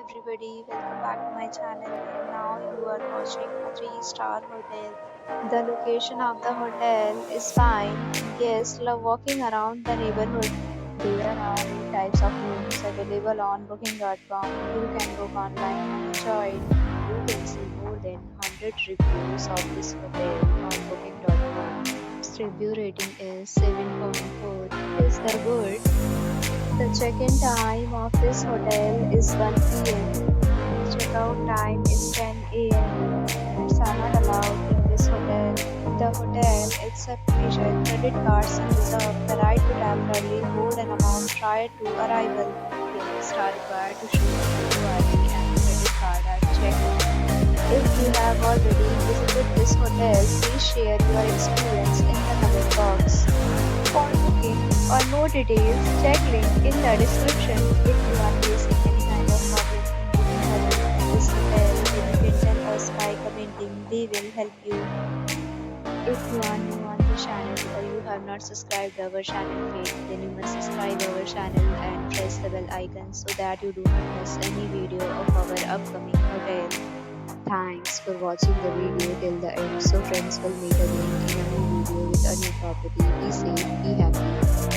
everybody, welcome back to my channel and now you are watching a 3-star hotel. The location of the hotel is fine. Guests love walking around the neighborhood. There are 8 types of rooms available on booking.com. You can book online and enjoy it. You can see more than 100 reviews of this hotel on booking.com. Its review rating is 7.4. Is that good? The check-in time of this hotel is 1 p.m. Check-out time is 10 a.m. Pets are not allowed in this hotel. The hotel accepts major credit cards and reserves the right to temporarily hold an amount prior to arrival. Guests are required to show a photo ID and credit card at check-in. If you have already visited this hotel, please share your experience in the comment box. For booking or more details, check link in the description. If you are facing any kind of problem in booking a room in this hotel, then you can tell us by commenting. We will help you. If you are new on the channel or you have not subscribed our channel yet, then you must subscribe our channel and press the bell icon so that you do not miss any video of our upcoming hotel. Thanks for watching the video till the end. So friends, will meet again in a new video with a new property. Be safe, be happy.